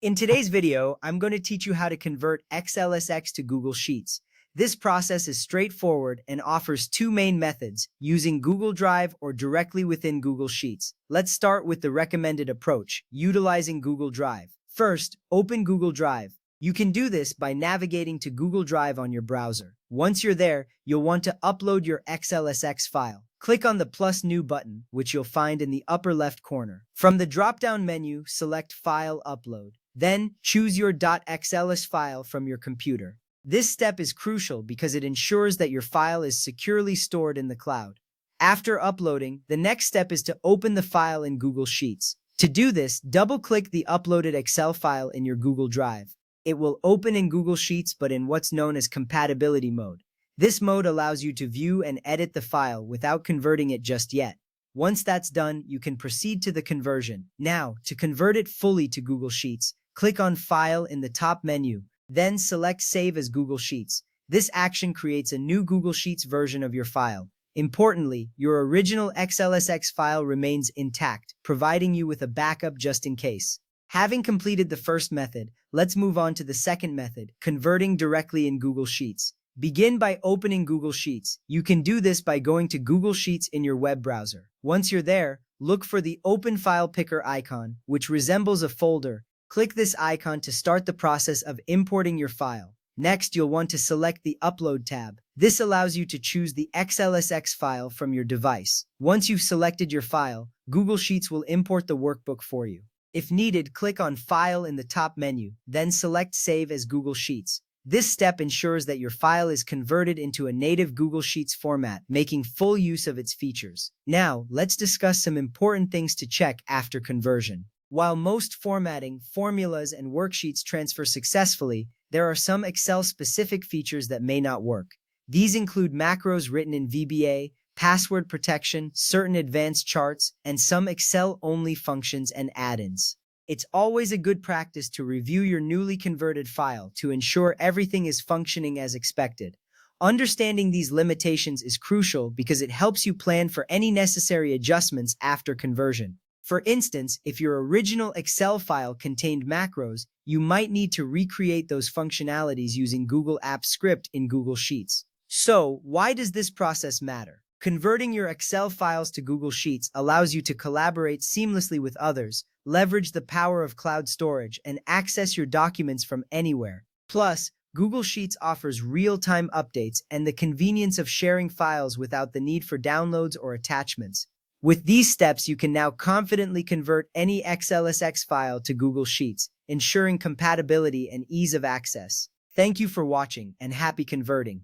In today's video, I'm going to teach you how to convert XLSX to Google Sheets. This process is straightforward and offers two main methods, using Google Drive or directly within Google Sheets. Let's start with the recommended approach, utilizing Google Drive. First, open Google Drive. You can do this by navigating to Google Drive on your browser. Once you're there, you'll want to upload your XLSX file. Click on the plus new button, which you'll find in the upper left corner. From the drop-down menu, select File Upload. Then, choose your .xls file from your computer. This step is crucial because it ensures that your file is securely stored in the cloud. After uploading, the next step is to open the file in Google Sheets. To do this, double-click the uploaded Excel file in your Google Drive. It will open in Google Sheets but in what's known as compatibility mode. This mode allows you to view and edit the file without converting it just yet. Once that's done, you can proceed to the conversion. Now, to convert it fully to Google Sheets, click on File in the top menu, then select Save as Google Sheets. This action creates a new Google Sheets version of your file. Importantly, your original XLSX file remains intact, providing you with a backup just in case. Having completed the first method, let's move on to the second method, converting directly in Google Sheets. Begin by opening Google Sheets. You can do this by going to Google Sheets in your web browser. Once you're there, look for the Open File Picker icon, which resembles a folder. Click this icon to start the process of importing your file. Next, you'll want to select the Upload tab. This allows you to choose the XLSX file from your device. Once you've selected your file, Google Sheets will import the workbook for you. If needed, click on File in the top menu, then select Save as Google Sheets. This step ensures that your file is converted into a native Google Sheets format, making full use of its features. Now, let's discuss some important things to check after conversion. While most formatting, formulas, and worksheets transfer successfully, there are some Excel-specific features that may not work. These include macros written in VBA, password protection, certain advanced charts, and some Excel-only functions and add-ins. It's always a good practice to review your newly converted file to ensure everything is functioning as expected. Understanding these limitations is crucial because it helps you plan for any necessary adjustments after conversion. For instance, if your original Excel file contained macros, you might need to recreate those functionalities using Google Apps Script in Google Sheets. So, why does this process matter? Converting your Excel files to Google Sheets allows you to collaborate seamlessly with others, leverage the power of cloud storage, and access your documents from anywhere. Plus, Google Sheets offers real-time updates and the convenience of sharing files without the need for downloads or attachments. With these steps, you can now confidently convert any XLSX file to Google Sheets, ensuring compatibility and ease of access. Thank you for watching, and happy converting.